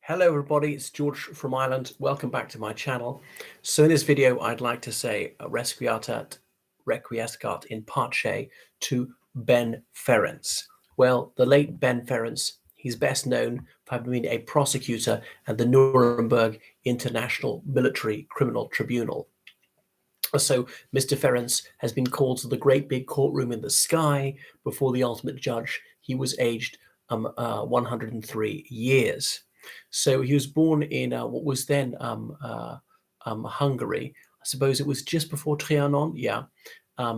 Hello everybody, it's George from Ireland. Welcome back to my channel. So in this video, I'd like to say requiescat in pace to Ben Ferenc. Well, the late Ben Ferenc, he's best known for having been a prosecutor at the Nuremberg International Military Criminal Tribunal. So Mr. Ferenc has been called to the great big courtroom in the sky before the ultimate judge. He was aged 103 years. So he was born in what was then Hungary. I suppose it was just before Trianon. Yeah,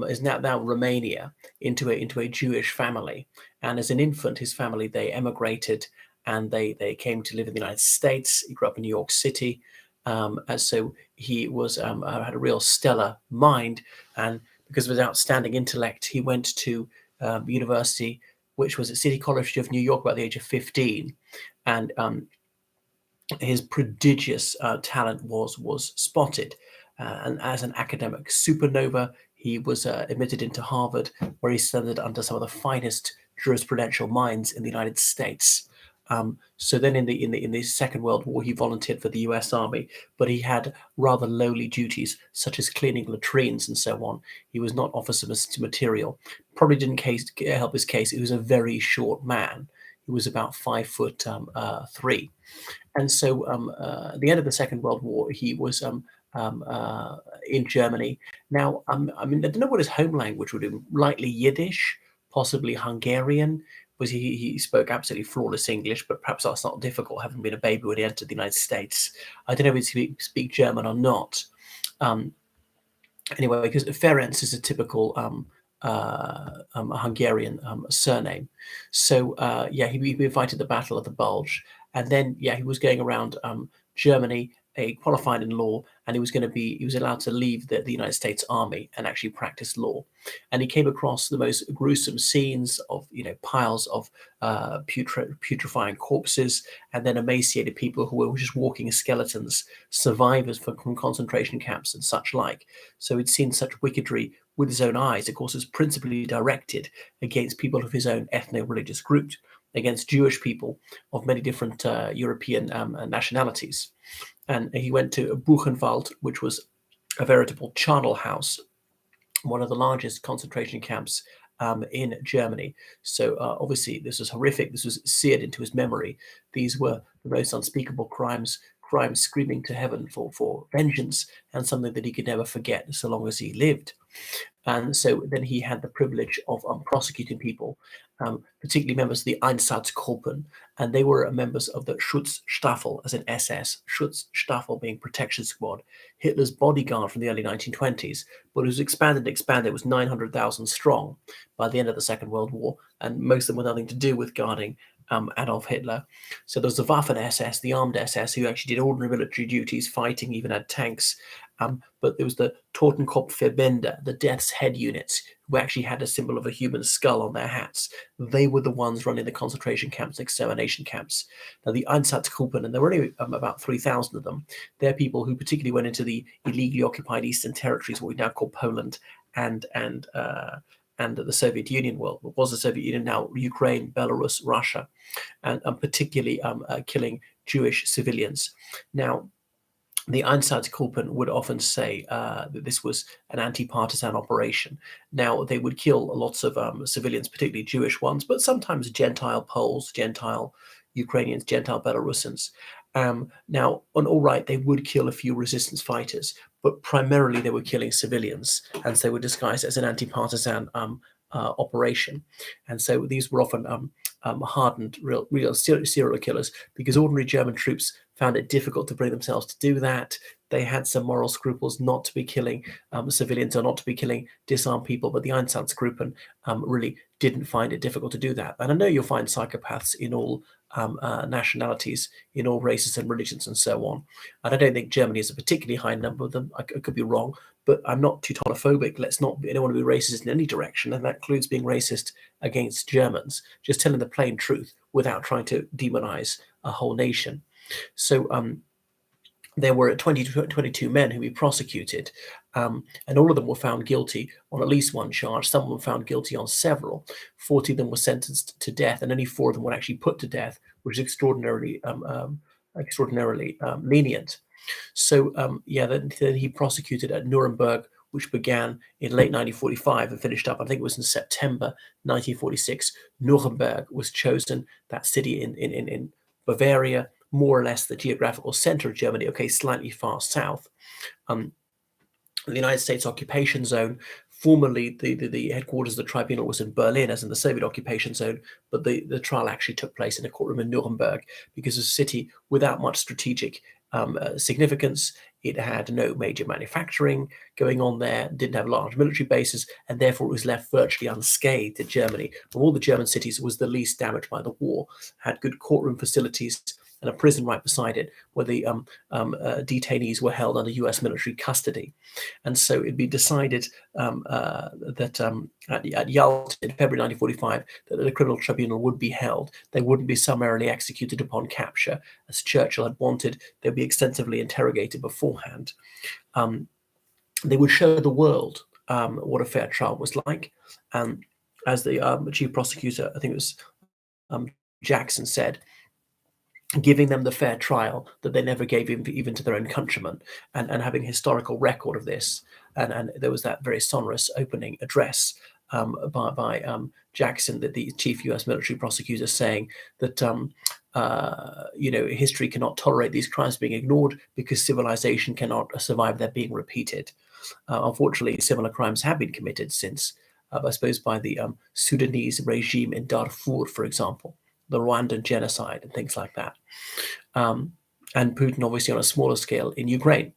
is now Romania, into a Jewish family. And as an infant, his family they emigrated and they came to live in the United States. He grew up in New York City. And so he was had a real stellar mind, and because of his outstanding intellect, he went to university, which was at City College of New York, about the age of 15, and his prodigious talent was spotted. And as an academic supernova, he was admitted into Harvard, where he studied under some of the finest jurisprudential minds in the United States. So then, in the Second World War, he volunteered for the U.S. Army, but he had rather lowly duties, such as cleaning latrines and so on. He was not officer material. Probably didn't help his case. He was a very short man. He was about 5'3", and so at the end of the Second World War, he was in Germany. Now, I mean, I don't know what his home language would be. Likely Yiddish, possibly Hungarian. Was he spoke absolutely flawless English, but perhaps that's not difficult, having been a baby when he entered the United States. I don't know if he speak German or not. Anyway, because Ferenc is a typical Hungarian surname. So yeah, he invited to the Battle of the Bulge, and then yeah, he was going around Germany, qualified in law, and he was allowed to leave the United States Army and actually practice law. And he came across the most gruesome scenes of piles of putrefying corpses, and then emaciated people who were just walking skeletons, survivors from concentration camps and such like. So he'd seen such wickedry with his own eyes. Of course, it was principally directed against people of his own ethno-religious group, against Jewish people of many different European nationalities. And he went to Buchenwald, which was a veritable charnel house, one of the largest concentration camps in Germany. So obviously this was horrific. This was seared into his memory. These were the most unspeakable crimes screaming to heaven for vengeance, and something that he could never forget so long as he lived. And so then he had the privilege of prosecuting people, particularly members of the Einsatzgruppen, and they were members of the Schutzstaffel, as in SS, Schutzstaffel being protection squad, Hitler's bodyguard from the early 1920s, but it was expanded. It was 900,000 strong by the end of the Second World War, and most of them were nothing to do with guarding Adolf Hitler. So there was the Waffen-SS, the armed SS, who actually did ordinary military duties, fighting, even had tanks. But there was the Totenkopfverbände, the Death's Head units, who actually had a symbol of a human skull on their hats. They were the ones running the concentration camps, extermination camps. Now, the Einsatzgruppen, and there were only about 3,000 of them, they're people who particularly went into the illegally occupied Eastern territories, what we now call Poland, and the Soviet Union. Well, it was the Soviet Union, now Ukraine, Belarus, Russia, and particularly killing Jewish civilians. Now, the Einsatzgruppen would often say that this was an anti-partisan operation. Now, they would kill lots of civilians, particularly Jewish ones, but sometimes Gentile Poles, Gentile Ukrainians, Gentile Belarusians. Now, on all right, they would kill a few resistance fighters, but primarily they were killing civilians, and so they were disguised as an anti-partisan operation. And so these were often hardened real serial killers, because ordinary German troops found it difficult to bring themselves to do that. They had some moral scruples not to be killing civilians or not to be killing disarmed people, but the Einsatzgruppen really didn't find it difficult to do that. And I know you'll find psychopaths in all nationalities, in all races and religions and so on. And I don't think Germany is a particularly high number of them. I could be wrong, but I'm not Teutonophobic. I don't want to be racist in any direction, and that includes being racist against Germans, just telling the plain truth without trying to demonize a whole nation. So there were 22 men who we prosecuted, and all of them were found guilty on at least one charge. Some were found guilty on several. 40 of them were sentenced to death, and only 4 of them were actually put to death, which is extraordinarily extraordinarily lenient. So yeah, then he prosecuted at Nuremberg, which began in late 1945 and finished up, I think it was in September 1946. Nuremberg was chosen, that city in Bavaria, more or less the geographical center of Germany, okay, slightly far south. Um, the United States occupation zone. Formerly, the headquarters of the tribunal was in Berlin, as in the Soviet occupation zone, but the trial actually took place in a courtroom in Nuremberg because it's a city without much strategic significance. It had no major manufacturing going on there, didn't have large military bases, and therefore it was left virtually unscathed in Germany. Of all the German cities, it was the least damaged by the war, had good courtroom facilities, and a prison right beside it where the detainees were held under US military custody. And so it'd be decided that at Yalta in February 1945 that the criminal tribunal would be held. They wouldn't be summarily executed upon capture, as Churchill had wanted. They'd be extensively interrogated beforehand. They would show the world what a fair trial was like. As the chief prosecutor, I think it was Jackson, said, giving them the fair trial that they never gave even to their own countrymen, and having a historical record of this. And there was that very sonorous opening address by Jackson, the chief U.S. military prosecutor, saying that history cannot tolerate these crimes being ignored because civilization cannot survive their being repeated. Unfortunately, similar crimes have been committed since, I suppose, by the Sudanese regime in Darfur, for example, the Rwandan genocide and things like that. And Putin, obviously, on a smaller scale in Ukraine.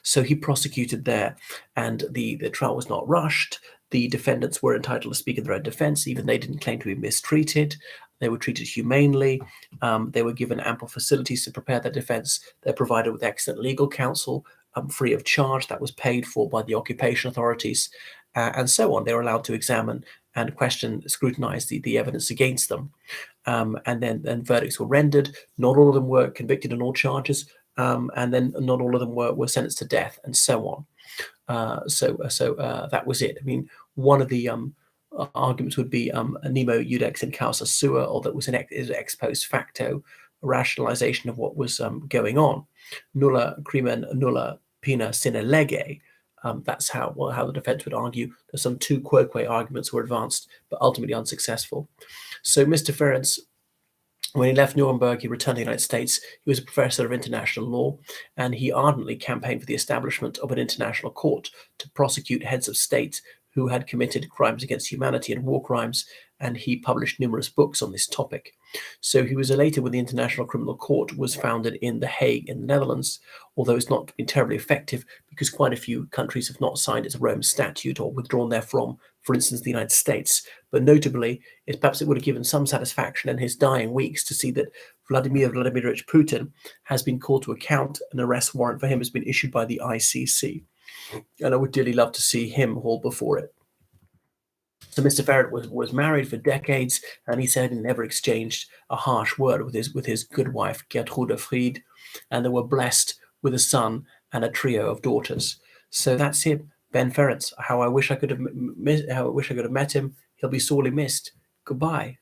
So he prosecuted there, and the trial was not rushed. The defendants were entitled to speak in their own defense. Even they didn't claim to be mistreated. They were treated humanely. They were given ample facilities to prepare their defense. They're provided with excellent legal counsel, free of charge. That was paid for by the occupation authorities, and so on. They were allowed to examine and question, scrutinize the evidence against them. And then verdicts were rendered. Not all of them were convicted on all charges, and then not all of them were sentenced to death, and so on. So that was it. I mean, one of the arguments would be nemo iudex in causa sua, or that was an ex post facto rationalization of what was going on. Nulla crimen, nulla pena sine lege. That's how the defense would argue. There's some tu quoque arguments were advanced, but ultimately unsuccessful. So Mr. Ferenc, when he left Nuremberg, he returned to the United States. He was a professor of international law, and he ardently campaigned for the establishment of an international court to prosecute heads of state who had committed crimes against humanity and war crimes, and he published numerous books on this topic. So he was elated when the International Criminal Court was founded in The Hague in the Netherlands, although it's not been terribly effective because quite a few countries have not signed its Rome Statute or withdrawn therefrom, for instance, the United States. But notably, perhaps it would have given some satisfaction in his dying weeks to see that Vladimir Vladimirovich Putin has been called to account. An arrest warrant for him has been issued by the ICC. And I would dearly love to see him hauled before it. So Mr. Ferenc was married for decades, and he said he never exchanged a harsh word with his good wife Gertrude Fried, and they were blessed with a son and a trio of daughters. So that's him, Ben Ferenc. How I wish I could have met him. He'll be sorely missed. Goodbye.